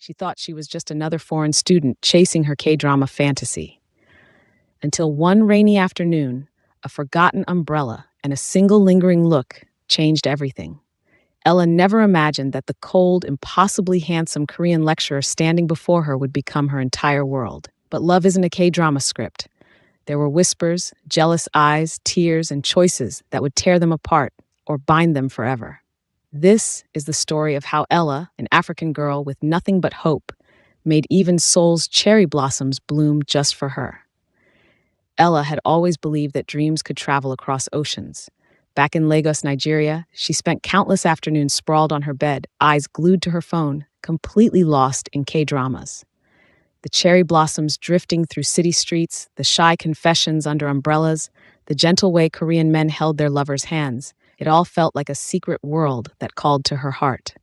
She thought she was just another foreign student chasing her K-drama fantasy. Until one rainy afternoon, a forgotten umbrella and a single lingering look changed everything. Ella never imagined that the cold, impossibly handsome Korean lecturer standing before her would become her entire world. But love isn't a K-drama script. There were whispers, jealous eyes, tears, and choices that would tear them apart or bind them forever. This is the story of how Ella, an African girl with nothing but hope, made even Seoul's cherry blossoms bloom just for her. Ella had always believed that dreams could travel across oceans. Back in Lagos, Nigeria, she spent countless afternoons sprawled on her bed, eyes glued to her phone, completely lost in K-dramas. The cherry blossoms drifting through city streets, the shy confessions under umbrellas, the gentle way Korean men held their lovers' hands. It all felt like a secret world that called to her heart.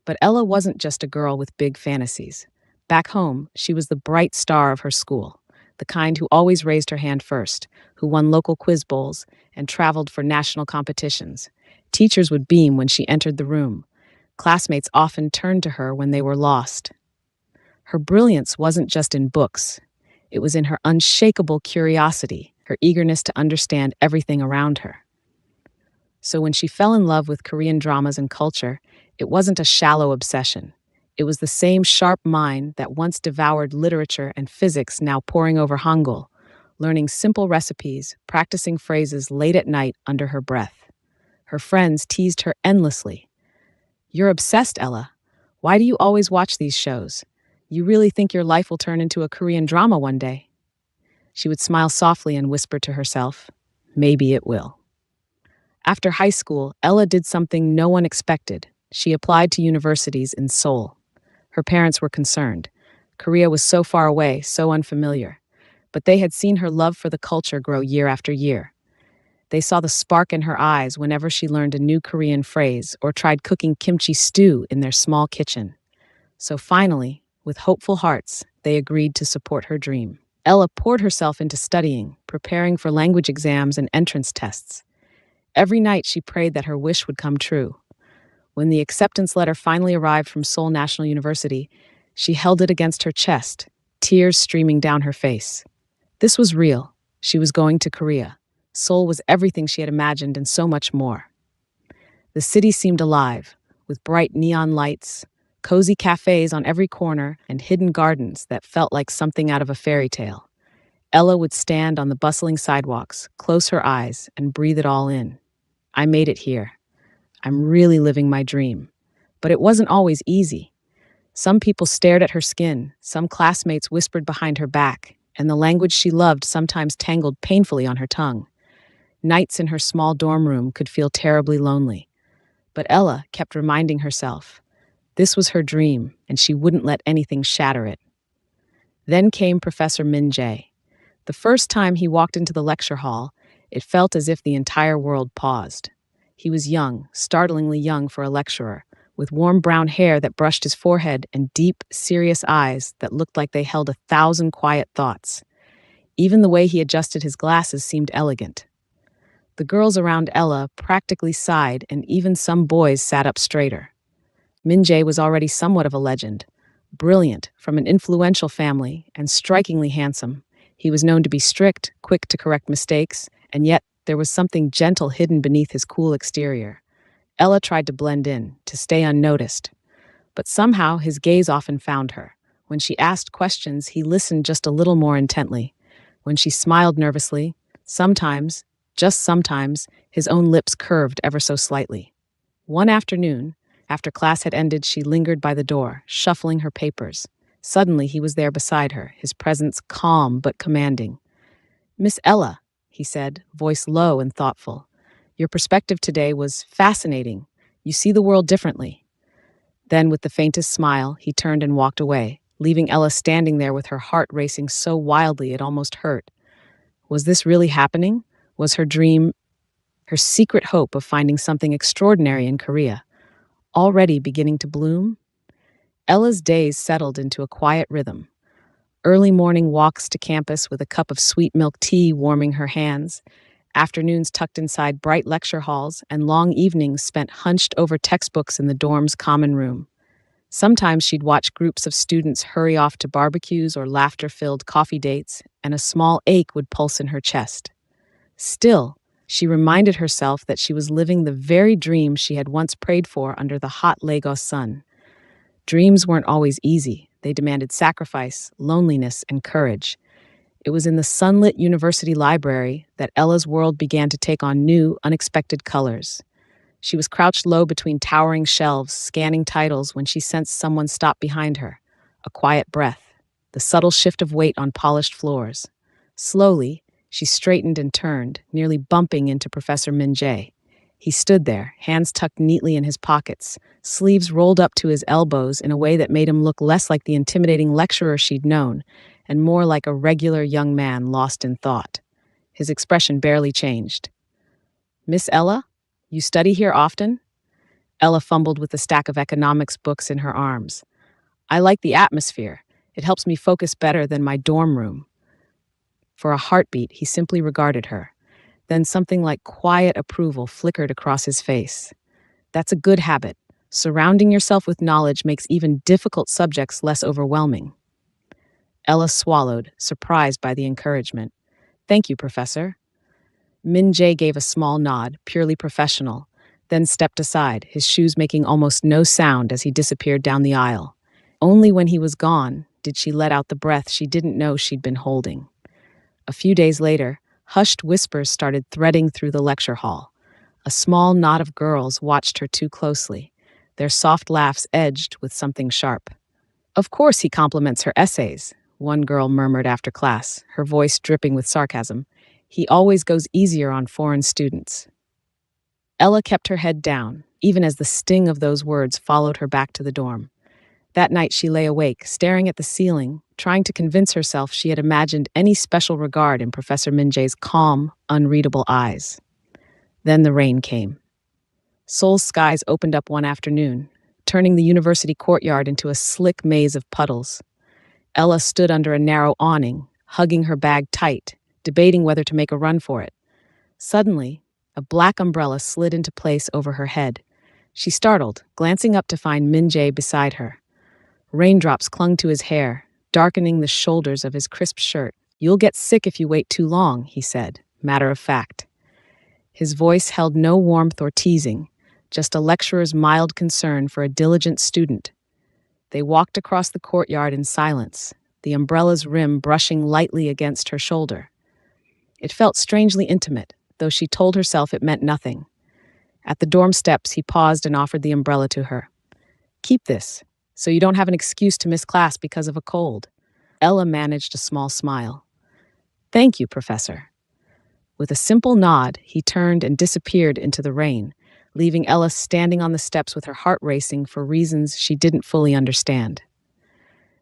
But Ella wasn't just a girl with big fantasies. Back home, she was the bright star of her school, the kind who always raised her hand first, who won local quiz bowls and traveled for national competitions. Teachers would beam when she entered the room. Classmates often turned to her when they were lost. Her brilliance wasn't just in books. It was in her unshakable curiosity, her eagerness to understand everything around her. So when she fell in love with Korean dramas and culture, it wasn't a shallow obsession. It was the same sharp mind that once devoured literature and physics, now poring over Hangul, learning simple recipes, practicing phrases late at night under her breath. Her friends teased her endlessly. "You're obsessed, Ella. Why do you always watch these shows? You really think your life will turn into a Korean drama one day?" She would smile softly and whisper to herself, "Maybe it will." After high school, Ella did something no one expected. She applied to universities in Seoul. Her parents were concerned. Korea was so far away, so unfamiliar. But they had seen her love for the culture grow year after year. They saw the spark in her eyes whenever she learned a new Korean phrase or tried cooking kimchi stew in their small kitchen. So finally, with hopeful hearts, they agreed to support her dream. Ella poured herself into studying, preparing for language exams and entrance tests. Every night she prayed that her wish would come true. When the acceptance letter finally arrived from Seoul National University, she held it against her chest, tears streaming down her face. This was real. She was going to Korea. Seoul was everything she had imagined and so much more. The city seemed alive, with bright neon lights, cozy cafes on every corner, and hidden gardens that felt like something out of a fairy tale. Ella would stand on the bustling sidewalks, close her eyes, and breathe it all in. I made it here. I'm really living my dream. But it wasn't always easy. Some people stared at her skin, some classmates whispered behind her back, and the language she loved sometimes tangled painfully on her tongue. Nights in her small dorm room could feel terribly lonely. But Ella kept reminding herself, this was her dream, and she wouldn't let anything shatter it. Then came Professor Min Jae. The first time he walked into the lecture hall, it felt as if the entire world paused. He was young, startlingly young for a lecturer, with warm brown hair that brushed his forehead and deep, serious eyes that looked like they held 1,000 quiet thoughts. Even the way he adjusted his glasses seemed elegant. The girls around Ella practically sighed, and even some boys sat up straighter. Min Jae was already somewhat of a legend. Brilliant, from an influential family, and strikingly handsome. He was known to be strict, quick to correct mistakes, and yet there was something gentle hidden beneath his cool exterior. Ella tried to blend in, to stay unnoticed. But somehow his gaze often found her. When she asked questions, he listened just a little more intently. When she smiled nervously, sometimes, just sometimes, his own lips curved ever so slightly. One afternoon, after class had ended, she lingered by the door, shuffling her papers. Suddenly, he was there beside her, his presence calm but commanding. "Miss Ella," he said, voice low and thoughtful. "Your perspective today was fascinating. You see the world differently." Then, with the faintest smile, he turned and walked away, leaving Ella standing there with her heart racing so wildly it almost hurt. Was this really happening? Was her dream, her secret hope of finding something extraordinary in Korea, already beginning to bloom? Ella's days settled into a quiet rhythm. Early morning walks to campus with a cup of sweet milk tea warming her hands, afternoons tucked inside bright lecture halls, and long evenings spent hunched over textbooks in the dorm's common room. Sometimes she'd watch groups of students hurry off to barbecues or laughter-filled coffee dates, and a small ache would pulse in her chest. Still, she reminded herself that she was living the very dream she had once prayed for under the hot Lagos sun. Dreams weren't always easy. They demanded sacrifice, loneliness, and courage. It was in the sunlit university library that Ella's world began to take on new, unexpected colors. She was crouched low between towering shelves, scanning titles when she sensed someone stop behind her. A quiet breath, the subtle shift of weight on polished floors. Slowly, she straightened and turned, nearly bumping into Professor Min Jae. He stood there, hands tucked neatly in his pockets, sleeves rolled up to his elbows in a way that made him look less like the intimidating lecturer she'd known, and more like a regular young man lost in thought. His expression barely changed. "Miss Ella? You study here often?" Ella fumbled with the stack of economics books in her arms. "I like the atmosphere. It helps me focus better than my dorm room." For a heartbeat, he simply regarded her. Then something like quiet approval flickered across his face. "That's a good habit. Surrounding yourself with knowledge makes even difficult subjects less overwhelming." Ella swallowed, surprised by the encouragement. "Thank you, Professor." Min Jae gave a small nod, purely professional, then stepped aside, his shoes making almost no sound as he disappeared down the aisle. Only when he was gone did she let out the breath she didn't know she'd been holding. A few days later, hushed whispers started threading through the lecture hall. A small knot of girls watched her too closely, their soft laughs edged with something sharp. "Of course he compliments her essays," one girl murmured after class, her voice dripping with sarcasm. "He always goes easier on foreign students." Ella kept her head down, even as the sting of those words followed her back to the dorm. That night she lay awake, staring at the ceiling, trying to convince herself she had imagined any special regard in Professor Min Jae's calm, unreadable eyes. Then the rain came. Seoul's skies opened up one afternoon, turning the university courtyard into a slick maze of puddles. Ella stood under a narrow awning, hugging her bag tight, debating whether to make a run for it. Suddenly, a black umbrella slid into place over her head. She startled, glancing up to find Min Jae beside her. Raindrops clung to his hair, darkening the shoulders of his crisp shirt. "You'll get sick if you wait too long," he said, matter of fact. His voice held no warmth or teasing, just a lecturer's mild concern for a diligent student. They walked across the courtyard in silence, the umbrella's rim brushing lightly against her shoulder. It felt strangely intimate, though she told herself it meant nothing. At the dorm steps, he paused and offered the umbrella to her. "Keep this, so you don't have an excuse to miss class because of a cold." Ella managed a small smile. "Thank you, Professor." With a simple nod, he turned and disappeared into the rain, leaving Ella standing on the steps with her heart racing for reasons she didn't fully understand.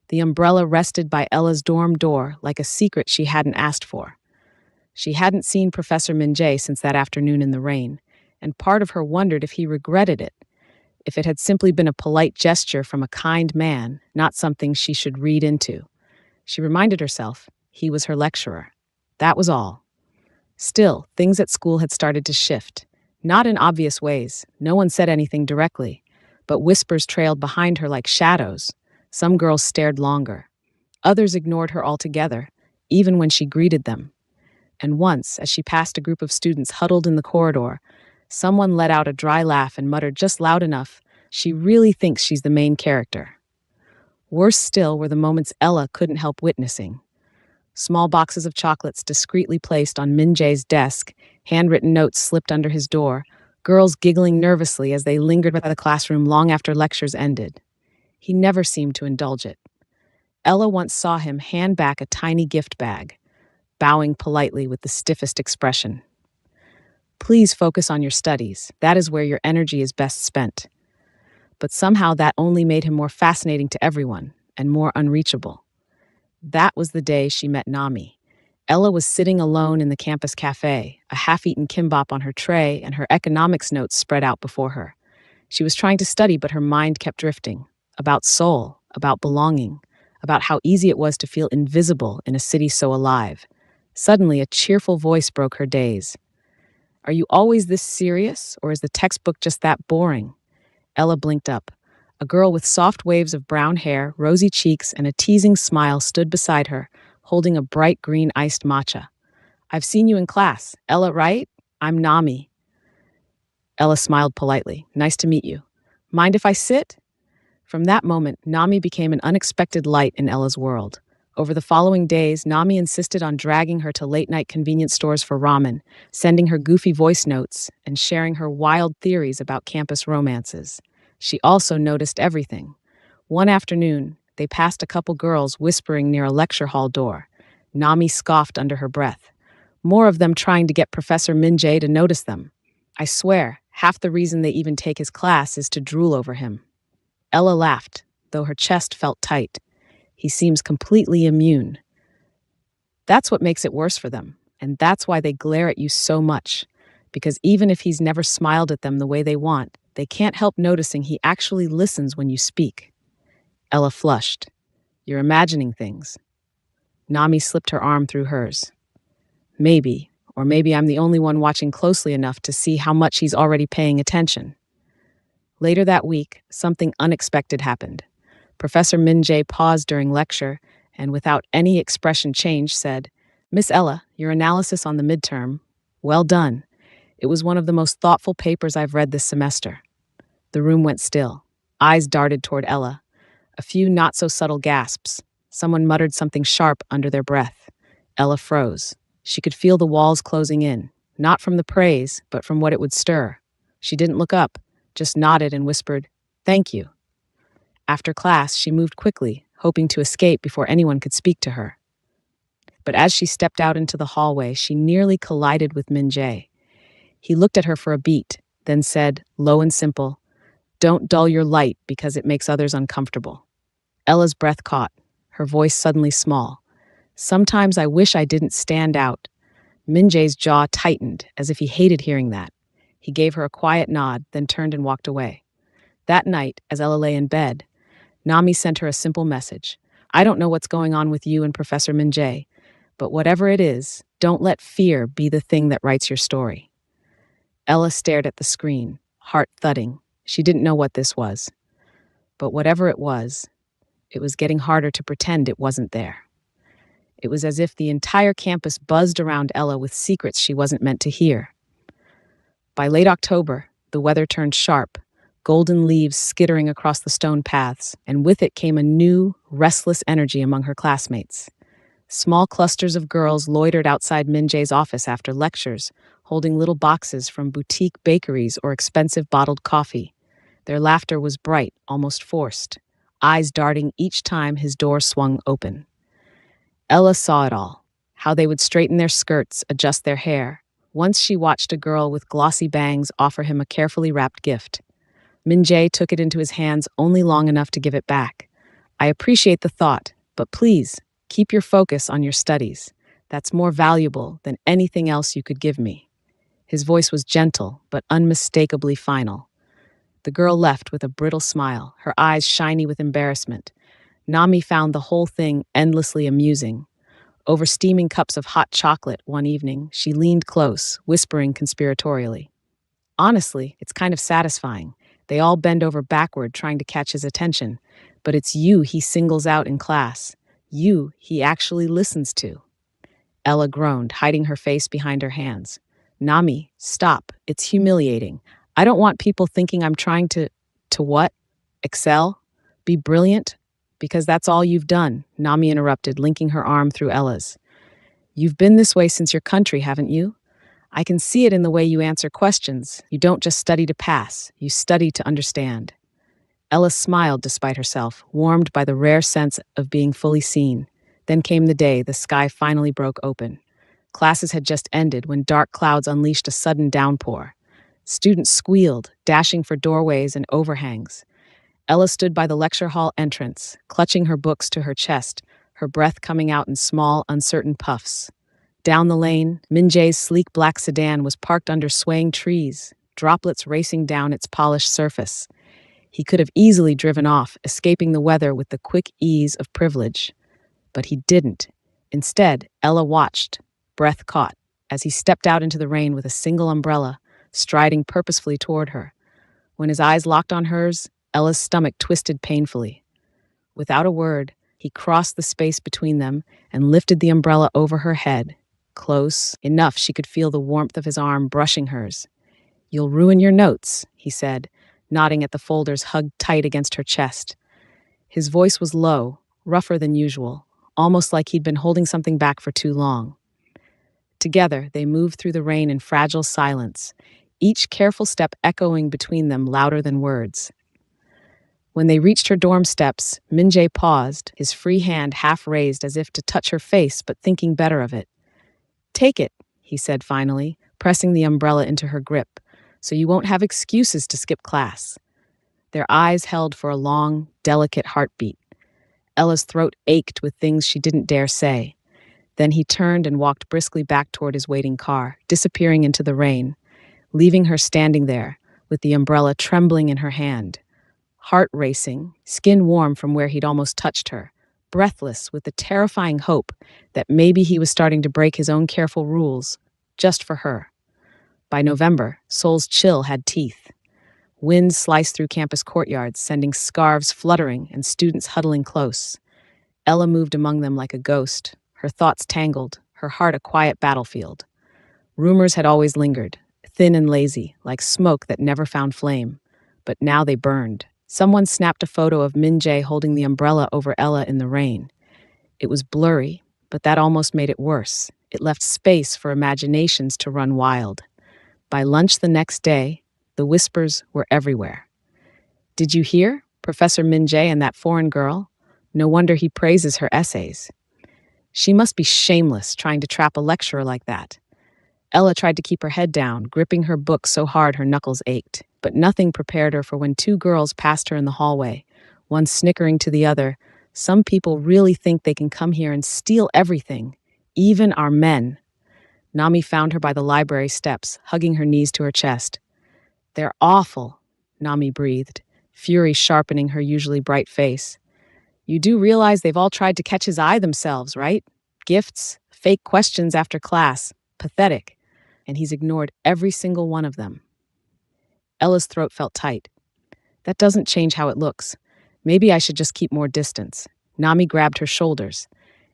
The umbrella rested by Ella's dorm door like a secret she hadn't asked for. She hadn't seen Professor Min Jae since that afternoon in the rain, and part of her wondered if he regretted it, if it had simply been a polite gesture from a kind man, not something she should read into. She reminded herself he was her lecturer. That was all. Still, things at school had started to shift. Not in obvious ways. No one said anything directly, but whispers trailed behind her like shadows. Some girls stared longer. Others ignored her altogether, even when she greeted them. And once, as she passed a group of students huddled in the corridor, someone let out a dry laugh and muttered just loud enough, "She really thinks she's the main character." Worse still were the moments Ella couldn't help witnessing. Small boxes of chocolates discreetly placed on Min Jae's desk, handwritten notes slipped under his door, girls giggling nervously as they lingered by the classroom long after lectures ended. He never seemed to indulge it. Ella once saw him hand back a tiny gift bag, bowing politely with the stiffest expression. "Please focus on your studies. That is where your energy is best spent." But somehow that only made him more fascinating to everyone and more unreachable. That was the day she met Nami. Ella was sitting alone in the campus cafe, a half-eaten kimbap on her tray and her economics notes spread out before her. She was trying to study, but her mind kept drifting. About Seoul, about belonging, about how easy it was to feel invisible in a city so alive. Suddenly, a cheerful voice broke her daze. "Are you always this serious, or is the textbook just that boring?" Ella blinked up. A girl with soft waves of brown hair, rosy cheeks, and a teasing smile stood beside her, holding a bright green iced matcha. I've seen you in class. Ella, right? I'm Nami. Ella smiled politely. Nice to meet you. Mind if I sit? From that moment, Nami became an unexpected light in Ella's world. Over the following days, Nami insisted on dragging her to late-night convenience stores for ramen, sending her goofy voice notes, and sharing her wild theories about campus romances. She also noticed everything. One afternoon, they passed a couple girls whispering near a lecture hall door. Nami scoffed under her breath. More of them trying to get Professor Min-jae to notice them. I swear, half the reason they even take his class is to drool over him. Ella laughed, though her chest felt tight. He seems completely immune. That's what makes it worse for them, and that's why they glare at you so much. Because even if he's never smiled at them the way they want, they can't help noticing he actually listens when you speak. Ella flushed. You're imagining things. Nami slipped her arm through hers. Maybe, or maybe I'm the only one watching closely enough to see how much he's already paying attention. Later that week, something unexpected happened. Professor Min-jae paused during lecture and, without any expression change, said, Miss Ella, your analysis on the midterm, well done. It was one of the most thoughtful papers I've read this semester. The room went still. Eyes darted toward Ella. A few not-so-subtle gasps. Someone muttered something sharp under their breath. Ella froze. She could feel the walls closing in, not from the praise, but from what it would stir. She didn't look up, just nodded and whispered, Thank you. After class, she moved quickly, hoping to escape before anyone could speak to her. But as she stepped out into the hallway, she nearly collided with Min-jae. He looked at her for a beat, then said, low and simple, Don't dull your light because it makes others uncomfortable. Ella's breath caught, her voice suddenly small. Sometimes I wish I didn't stand out. Min-jae's jaw tightened, as if he hated hearing that. He gave her a quiet nod, then turned and walked away. That night, as Ella lay in bed, Nami sent her a simple message. I don't know what's going on with you and Professor Min-jae, but whatever it is, don't let fear be the thing that writes your story. Ella stared at the screen, heart thudding. She didn't know what this was. But whatever it was getting harder to pretend it wasn't there. It was as if the entire campus buzzed around Ella with secrets she wasn't meant to hear. By late October, the weather turned sharp, golden leaves skittering across the stone paths, and with it came a new, restless energy among her classmates. Small clusters of girls loitered outside Min-jae's office after lectures, holding little boxes from boutique bakeries or expensive bottled coffee. Their laughter was bright, almost forced, eyes darting each time his door swung open. Ella saw it all, how they would straighten their skirts, adjust their hair. Once she watched a girl with glossy bangs offer him a carefully wrapped gift. Min-jae took it into his hands only long enough to give it back. I appreciate the thought, but please, keep your focus on your studies. That's more valuable than anything else you could give me. His voice was gentle, but unmistakably final. The girl left with a brittle smile, her eyes shiny with embarrassment. Nami found the whole thing endlessly amusing. Over steaming cups of hot chocolate one evening, she leaned close, whispering conspiratorially. Honestly, it's kind of satisfying. They all bend over backward trying to catch his attention, but it's you he singles out in class. You he actually listens to. Ella groaned, hiding her face behind her hands. Nami, stop. It's humiliating. I don't want people thinking I'm trying to what? Excel? Be brilliant? Because that's all you've done, Nami interrupted, linking her arm through Ella's. You've been this way since your country, haven't you? I can see it in the way you answer questions. You don't just study to pass, you study to understand. Ella smiled despite herself, warmed by the rare sense of being fully seen. Then came the day the sky finally broke open. Classes had just ended when dark clouds unleashed a sudden downpour. Students squealed, dashing for doorways and overhangs. Ella stood by the lecture hall entrance, clutching her books to her chest, her breath coming out in small, uncertain puffs. Down the lane, Min-jae's sleek black sedan was parked under swaying trees, droplets racing down its polished surface. He could have easily driven off, escaping the weather with the quick ease of privilege. But he didn't. Instead, Ella watched, breath caught, as he stepped out into the rain with a single umbrella, striding purposefully toward her. When his eyes locked on hers, Ella's stomach twisted painfully. Without a word, he crossed the space between them and lifted the umbrella over her head, close enough she could feel the warmth of his arm brushing hers. "You'll ruin your notes," he said, nodding at the folders hugged tight against her chest. His voice was low, rougher than usual, almost like he'd been holding something back for too long. Together, they moved through the rain in fragile silence, each careful step echoing between them louder than words. When they reached her dorm steps, Min-jae paused, his free hand half raised as if to touch her face, but thinking better of it. "Take it," he said finally, pressing the umbrella into her grip, "so you won't have excuses to skip class." Their eyes held for a long, delicate heartbeat. Ella's throat ached with things she didn't dare say. Then he turned and walked briskly back toward his waiting car, disappearing into the rain, leaving her standing there, with the umbrella trembling in her hand. Heart racing, skin warm from where he'd almost touched her, breathless with the terrifying hope that maybe he was starting to break his own careful rules, just for her. By November, Seoul's chill had teeth. Winds sliced through campus courtyards, sending scarves fluttering and students huddling close. Ella moved among them like a ghost, her thoughts tangled, her heart a quiet battlefield. Rumors had always lingered, thin and lazy, like smoke that never found flame. But now they burned. Someone snapped a photo of Min-jae holding the umbrella over Ella in the rain. It was blurry, but that almost made it worse. It left space for imaginations to run wild. By lunch the next day, the whispers were everywhere. "Did you hear? Professor Min-jae and that foreign girl? No wonder he praises her essays. She must be shameless trying to trap a lecturer like that." Ella tried to keep her head down, gripping her book so hard her knuckles ached. But nothing prepared her for when two girls passed her in the hallway, one snickering to the other. "Some people really think they can come here and steal everything, even our men." Nami found her by the library steps, hugging her knees to her chest. "They're awful," Nami breathed, fury sharpening her usually bright face. "You do realize they've all tried to catch his eye themselves, right? Gifts, fake questions after class, pathetic. And he's ignored every single one of them." Ella's throat felt tight. "That doesn't change how it looks. Maybe I should just keep more distance." Nami grabbed her shoulders.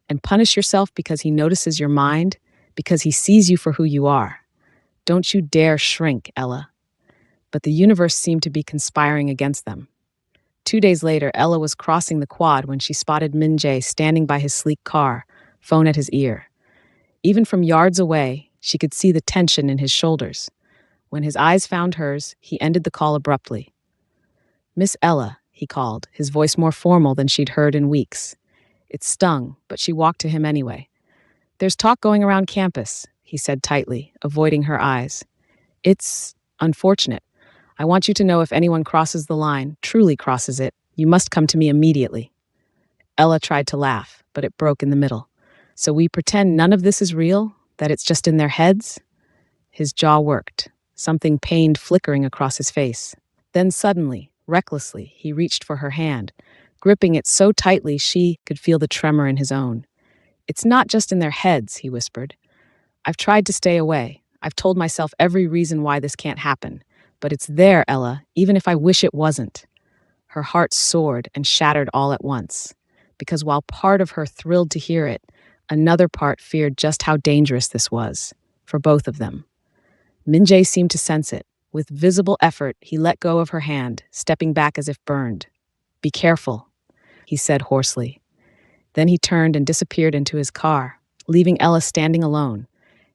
"And punish yourself because he notices your mind, because he sees you for who you are. Don't you dare shrink, Ella." But the universe seemed to be conspiring against them. 2 days later, Ella was crossing the quad when she spotted Min-jae standing by his sleek car, phone at his ear. Even from yards away, she could see the tension in his shoulders. When his eyes found hers, he ended the call abruptly. "Miss Ella," he called, his voice more formal than she'd heard in weeks. It stung, but she walked to him anyway. "There's talk going around campus," he said tightly, avoiding her eyes. "It's unfortunate. I want you to know if anyone crosses the line, truly crosses it, you must come to me immediately." Ella tried to laugh, but it broke in the middle. "So we pretend none of this is real? That it's just in their heads?" His jaw worked, something pained flickering across his face. Then suddenly, recklessly, he reached for her hand, gripping it so tightly she could feel the tremor in his own. "It's not just in their heads," he whispered. "I've tried to stay away. I've told myself every reason why this can't happen. But it's there, Ella, even if I wish it wasn't." Her heart soared and shattered all at once, because while part of her thrilled to hear it, another part feared just how dangerous this was, for both of them. Min-jae seemed to sense it. With visible effort, he let go of her hand, stepping back as if burned. "Be careful," he said hoarsely. Then he turned and disappeared into his car, leaving Ella standing alone,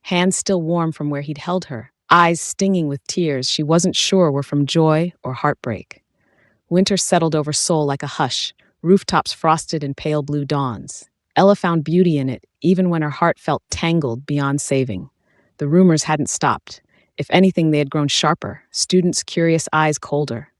hands still warm from where he'd held her, eyes stinging with tears she wasn't sure were from joy or heartbreak. Winter settled over Seoul like a hush, rooftops frosted in pale blue dawns. Ella found beauty in it, even when her heart felt tangled beyond saving. The rumors hadn't stopped. If anything, they had grown sharper, students' curious eyes colder.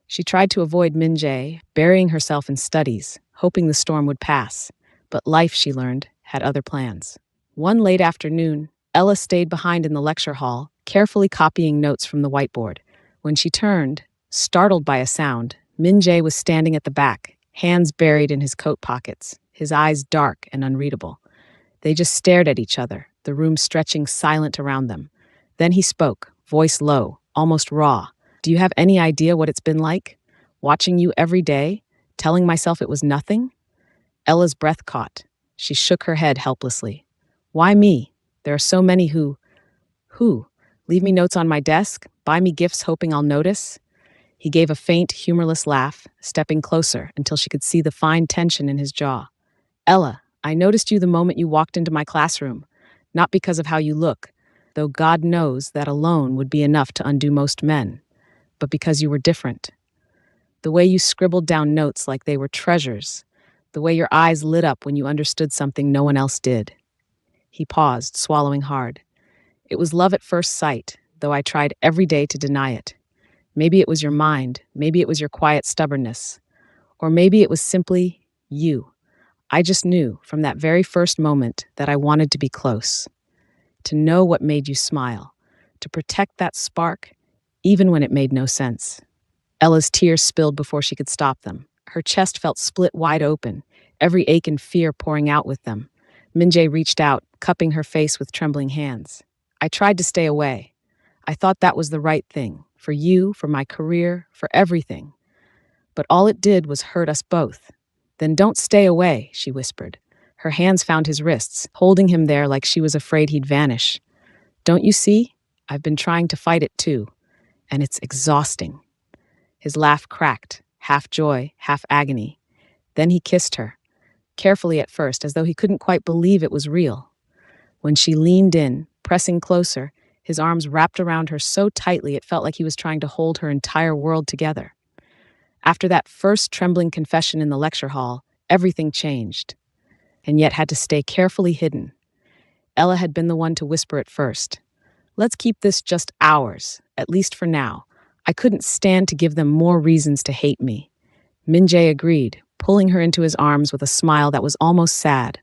She tried to avoid Min-jae, burying herself in studies, hoping the storm would pass. But life, she learned, had other plans. One late afternoon, Ella stayed behind in the lecture hall, carefully copying notes from the whiteboard. When she turned, startled by a sound, Min-jae was standing at the back, hands buried in his coat pockets, his eyes dark and unreadable. They just stared at each other, the room stretching silent around them. Then he spoke, voice low, almost raw. "Do you have any idea what it's been like? Watching you every day, telling myself it was nothing? Ella's breath caught. She shook her head helplessly. Why me? There are so many who? Leave me notes on my desk? Buy me gifts hoping I'll notice? He gave a faint, humorless laugh, stepping closer until she could see the fine tension in his jaw. Ella, I noticed you the moment you walked into my classroom, not because of how you look, though God knows that alone would be enough to undo most men, but because you were different. The way you scribbled down notes like they were treasures, the way your eyes lit up when you understood something no one else did. He paused, swallowing hard. It was love at first sight, though I tried every day to deny it. Maybe it was your mind, maybe it was your quiet stubbornness, or maybe it was simply you. I just knew from that very first moment that I wanted to be close, to know what made you smile, to protect that spark, even when it made no sense. Ella's tears spilled before she could stop them. Her chest felt split wide open, every ache and fear pouring out with them. Minjae reached out, cupping her face with trembling hands. I tried to stay away. I thought that was the right thing, for you, for my career, for everything. But all it did was hurt us both. Then don't stay away, she whispered. Her hands found his wrists, holding him there like she was afraid he'd vanish. Don't you see? I've been trying to fight it too, and it's exhausting. His laugh cracked, half joy, half agony. Then he kissed her, carefully at first, as though he couldn't quite believe it was real. When she leaned in, pressing closer, his arms wrapped around her so tightly it felt like he was trying to hold her entire world together. After that first trembling confession in the lecture hall, everything changed, and yet had to stay carefully hidden. Ella had been the one to whisper it first. Let's keep this just ours, at least for now. I couldn't stand to give them more reasons to hate me. Minjae agreed, pulling her into his arms with a smile that was almost sad.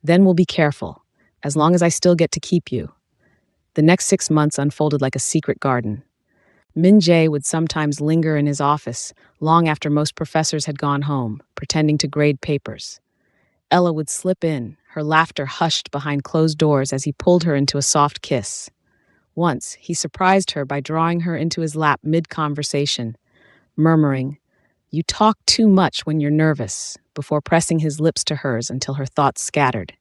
Then we'll be careful, as long as I still get to keep you. The next 6 months unfolded like a secret garden. Minjae would sometimes linger in his office, long after most professors had gone home, pretending to grade papers. Ella would slip in, her laughter hushed behind closed doors as he pulled her into a soft kiss. Once, he surprised her by drawing her into his lap mid-conversation, murmuring, "You talk too much when you're nervous," before pressing his lips to hers until her thoughts scattered.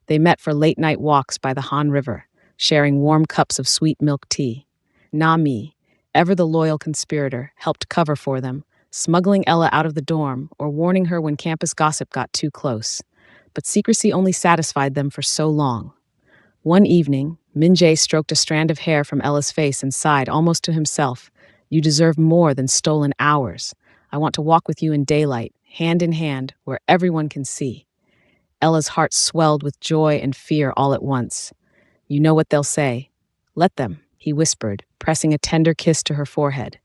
They met for late-night walks by the Han River, sharing warm cups of sweet milk tea. Nami, ever the loyal conspirator, helped cover for them, smuggling Ella out of the dorm or warning her when campus gossip got too close. But secrecy only satisfied them for so long. One evening, Minjae stroked a strand of hair from Ella's face and sighed almost to himself. You deserve more than stolen hours. I want to walk with you in daylight, hand in hand, where everyone can see. Ella's heart swelled with joy and fear all at once. You know what they'll say. Let them, he whispered, pressing a tender kiss to her forehead.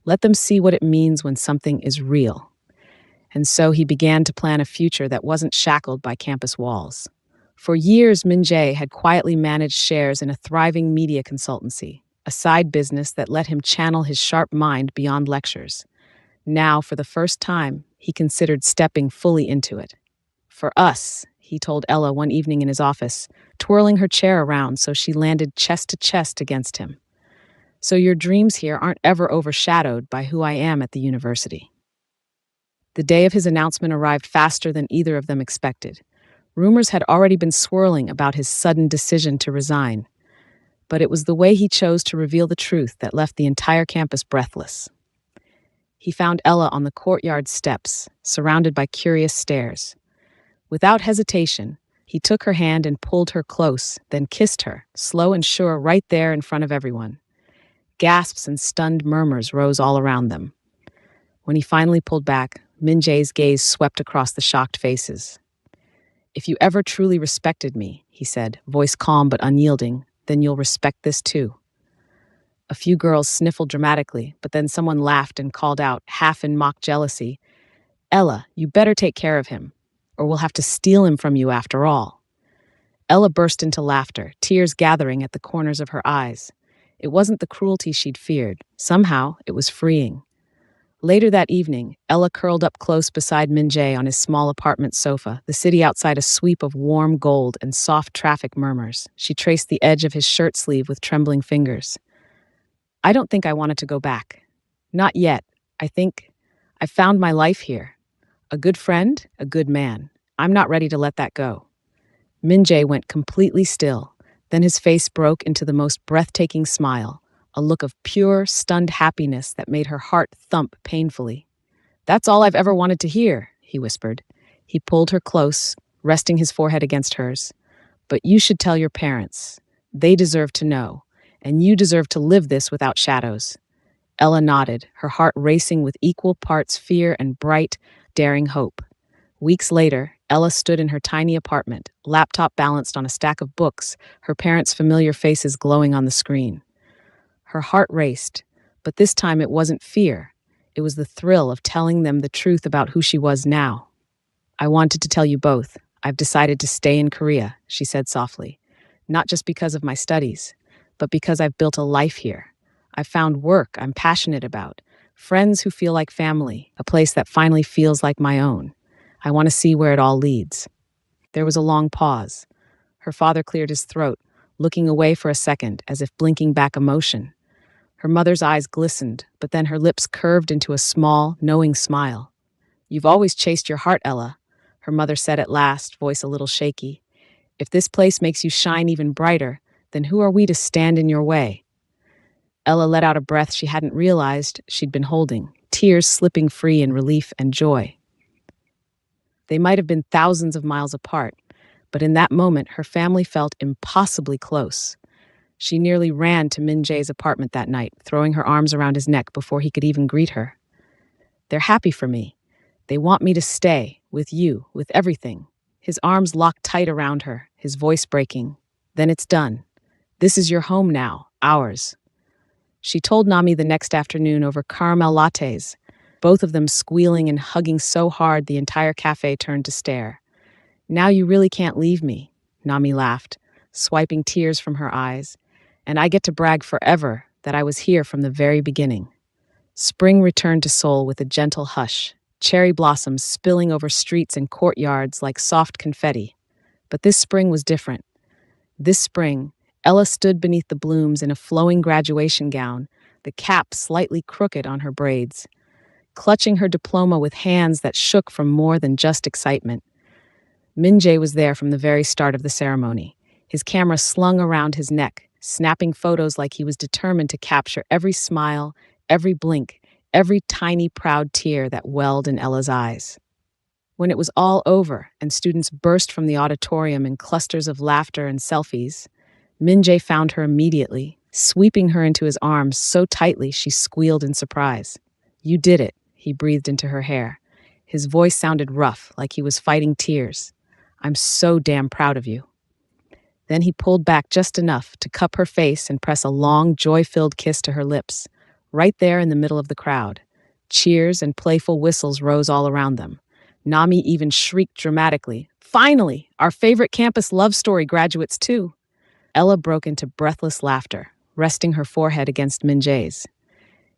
Let them see what it means when something is real. And so he began to plan a future that wasn't shackled by campus walls. For years, Minjae had quietly managed shares in a thriving media consultancy, a side business that let him channel his sharp mind beyond lectures. Now, for the first time, he considered stepping fully into it. For us, he told Ella one evening in his office, twirling her chair around so she landed chest to chest against him. So your dreams here aren't ever overshadowed by who I am at the university. The day of his announcement arrived faster than either of them expected. Rumors had already been swirling about his sudden decision to resign, but it was the way he chose to reveal the truth that left the entire campus breathless. He found Ella on the courtyard steps, surrounded by curious stares. Without hesitation, he took her hand and pulled her close, then kissed her, slow and sure, right there in front of everyone. Gasps and stunned murmurs rose all around them. When he finally pulled back, Minjae's gaze swept across the shocked faces. If you ever truly respected me, he said, voice calm but unyielding, then you'll respect this too. A few girls sniffled dramatically, but then someone laughed and called out, half in mock jealousy, Ella, you better take care of him, or we'll have to steal him from you after all. Ella burst into laughter, tears gathering at the corners of her eyes. It wasn't the cruelty she'd feared. Somehow, it was freeing. Later that evening, Ella curled up close beside Minjae on his small apartment sofa, the city outside a sweep of warm gold and soft traffic murmurs. She traced the edge of his shirt sleeve with trembling fingers. I don't think I wanted to go back. Not yet. I think I found my life here. A good friend, a good man. I'm not ready to let that go. Min-jae went completely still. Then his face broke into the most breathtaking smile, a look of pure, stunned happiness that made her heart thump painfully. That's all I've ever wanted to hear, he whispered. He pulled her close, resting his forehead against hers. But you should tell your parents. They deserve to know, and you deserve to live this without shadows. Ella nodded, her heart racing with equal parts fear and bright, daring hope. Weeks later, Ella stood in her tiny apartment, laptop balanced on a stack of books, her parents' familiar faces glowing on the screen. Her heart raced, but this time it wasn't fear. It was the thrill of telling them the truth about who she was now. I wanted to tell you both. I've decided to stay in Korea, she said softly. Not just because of my studies, but because I've built a life here. I've found work I'm passionate about, friends who feel like family, a place that finally feels like my own. I want to see where it all leads. There was a long pause. Her father cleared his throat, looking away for a second as if blinking back emotion. Her mother's eyes glistened, but then her lips curved into a small, knowing smile. You've always chased your heart, Ella, her mother said at last, voice a little shaky. If this place makes you shine even brighter, then who are we to stand in your way? Ella let out a breath she hadn't realized she'd been holding, tears slipping free in relief and joy. They might have been thousands of miles apart, but in that moment her family felt impossibly close. She nearly ran to Min-jae's apartment that night, throwing her arms around his neck before he could even greet her. They're happy for me. They want me to stay, with you, with everything. His arms locked tight around her, his voice breaking. Then it's done. This is your home now, ours. She told Nami the next afternoon over caramel lattes, both of them squealing and hugging so hard the entire cafe turned to stare. Now you really can't leave me, Nami laughed, swiping tears from her eyes. And I get to brag forever that I was here from the very beginning. Spring returned to Seoul with a gentle hush, cherry blossoms spilling over streets and courtyards like soft confetti. But this spring was different. This spring, Ella stood beneath the blooms in a flowing graduation gown, the cap slightly crooked on her braids, clutching her diploma with hands that shook from more than just excitement. Min-jae was there from the very start of the ceremony, his camera slung around his neck, snapping photos like he was determined to capture every smile, every blink, every tiny proud tear that welled in Ella's eyes. When it was all over and students burst from the auditorium in clusters of laughter and selfies, Min-jae found her immediately, sweeping her into his arms so tightly she squealed in surprise. You did it, he breathed into her hair. His voice sounded rough, like he was fighting tears. I'm so damn proud of you. Then he pulled back just enough to cup her face and press a long, joy-filled kiss to her lips, right there in the middle of the crowd. Cheers and playful whistles rose all around them. Nami even shrieked dramatically, Finally, our favorite campus love story graduates too. Ella broke into breathless laughter, resting her forehead against Min-jae's.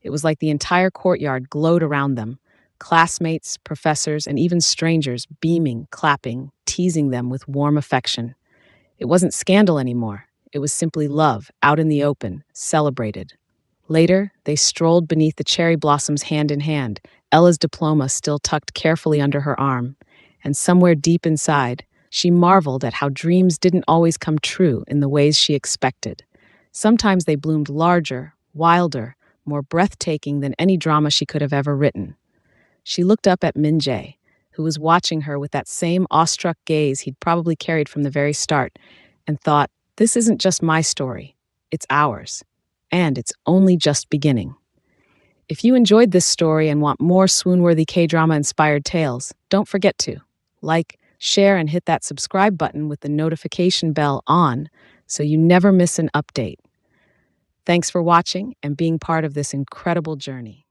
It was like the entire courtyard glowed around them, classmates, professors, and even strangers beaming, clapping, teasing them with warm affection. It wasn't scandal anymore. It was simply love, out in the open, celebrated. Later, they strolled beneath the cherry blossoms hand in hand, Ella's diploma still tucked carefully under her arm. And somewhere deep inside, she marveled at how dreams didn't always come true in the ways she expected. Sometimes they bloomed larger, wilder, more breathtaking than any drama she could have ever written. She looked up at Min-jae, who was watching her with that same awestruck gaze he'd probably carried from the very start, and thought, this isn't just my story, it's ours. And it's only just beginning. If you enjoyed this story and want more swoon-worthy K-drama inspired tales, don't forget to like, share, and hit that subscribe button with the notification bell on so you never miss an update. Thanks for watching and being part of this incredible journey.